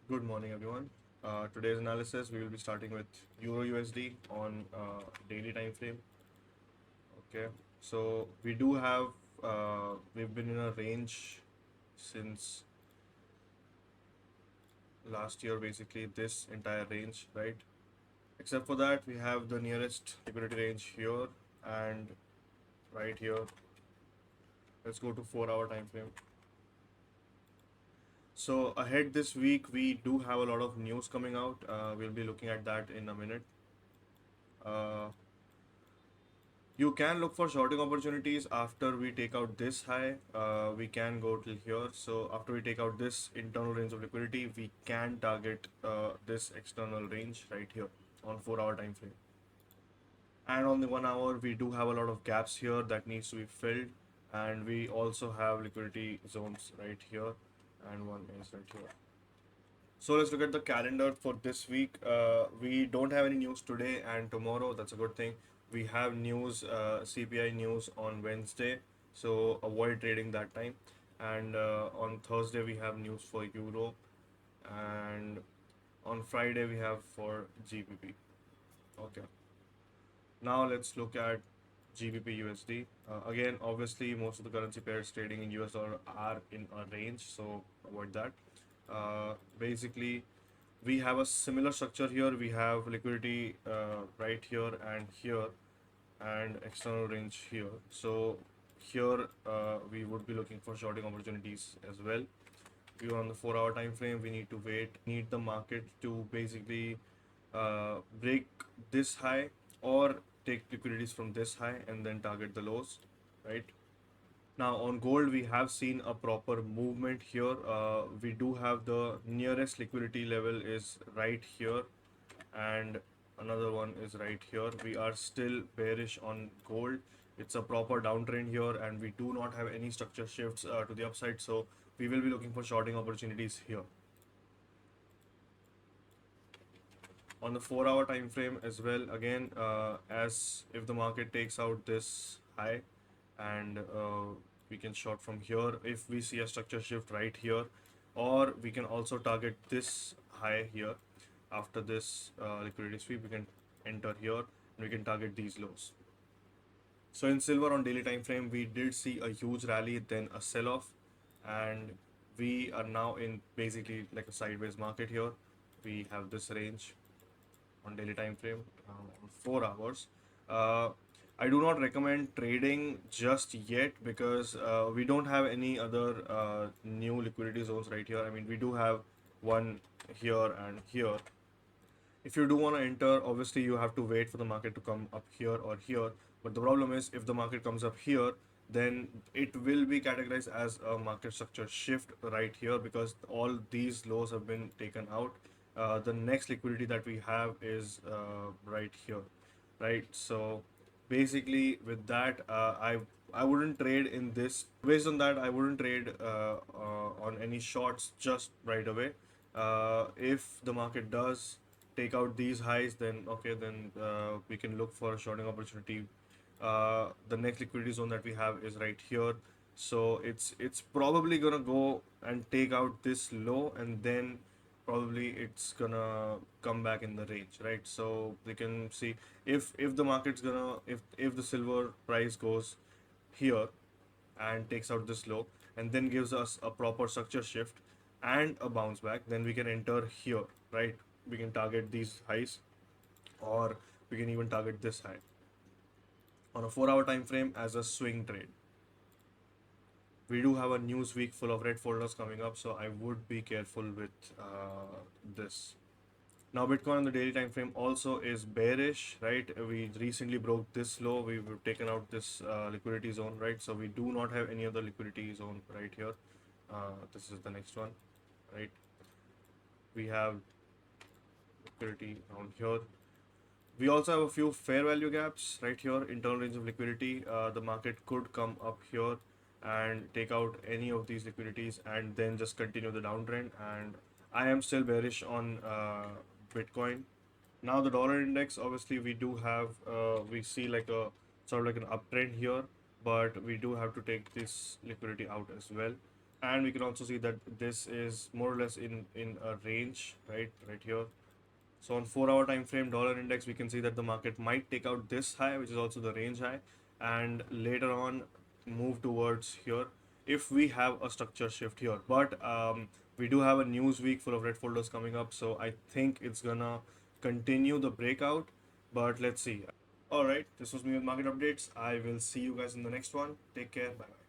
Good morning, everyone. Today's analysis we will be starting with Euro USD on daily time frame. Okay, so we do have we've been in a range since last year, basically this entire range, right? Except for that, we have the nearest liquidity range here and right here. Let's go to 4 hour time frame. So ahead this week, we do have a lot of news coming out. We'll be looking at that in a minute. Uh, You can look for shorting opportunities after we take out this high. We can go till here. So after we take out this internal range of liquidity, we can target this external range right here on 4 hour time frame. And on the 1 hour, we do have a lot of gaps here that needs to be filled. And we also have liquidity zones right here, and one is right here. So let's look at the calendar for this week. We don't have any news today and tomorrow. That's a good thing. We have news, CPI news on Wednesday, so avoid trading that time. And on Thursday we have news for Euro, and on Friday we have for GBP. Okay. Now let's look at GBP USD. Again, obviously, most of the currency pairs trading in US dollar are in a range, so avoid that. Basically, we have a similar structure here. We have liquidity right here and here, and external range here. So here we would be looking for shorting opportunities as well. We are on the 4 hour time frame. We need to wait. Need the market to basically break this high or take liquidities from this high and then target the lows, right? Now on gold, we have seen a proper movement here. We do have the nearest liquidity level is right here, and another one is right here. We are still bearish on gold. It's a proper downtrend here, and we do not have any structure shifts to the upside. So we will be looking for shorting opportunities here. On the 4 hour time frame as well, again, as if the market takes out this high, and we can short from here if we see a structure shift right here, or we can also target this high here. After this liquidity sweep, we can enter here and we can target these lows. So in silver on daily time frame, we did see a huge rally, then a sell off, and we are now in basically like a sideways market here. We have this range on daily time frame, on 4 hours. Uh, I do not recommend trading just yet because we don't have any other new liquidity zones right here. I mean, we do have one here and here. If you do want to enter, obviously you have to wait for the market to come up here or here. But the problem is, if the market comes up here, then it will be categorized as a market structure shift right here because all these lows have been taken out. The next liquidity that we have is right here, right? So basically, with that, I wouldn't trade in this. Based on that, I wouldn't trade on any shorts just right away. If the market does take out these highs, then okay, then we can look for a shorting opportunity. The next liquidity zone that we have is right here, so it's probably gonna go and take out this low, and then probably it's gonna come back in the range, right? So we can see if the market's gonna if the silver price goes here and takes out this low and then gives us a proper structure shift and a bounce back, then we can enter here, right? We can target these highs, or we can even target this high on a 4 hour time frame as a swing trade. We do have a news week full of red folders coming up, so I would be careful with this. Now Bitcoin on the daily time frame also is bearish, right? We recently broke this low. We've taken out this liquidity zone, right? So we do not have any other liquidity zone right here. This is the next one, right? We have liquidity down here. We also have a few fair value gaps right here, internal range of liquidity. The market could come up here and take out any of these liquidities and then just continue the downtrend. And I am still bearish on Bitcoin. Now the dollar index, obviously we do have, we see like a sort of like an uptrend here, but we do have to take this liquidity out as well. and we can also see that this is more or less in a range, right here. So on 4 hour time frame dollar index, we can see that the market might take out this high, which is also the range high, and later on move towards here if we have a structure shift here. But we do have a news week full of red folders coming up, so I think it's gonna continue the breakout. But let's see. All right, this was me with market updates. I will see you guys in the next one. Take care. Bye bye.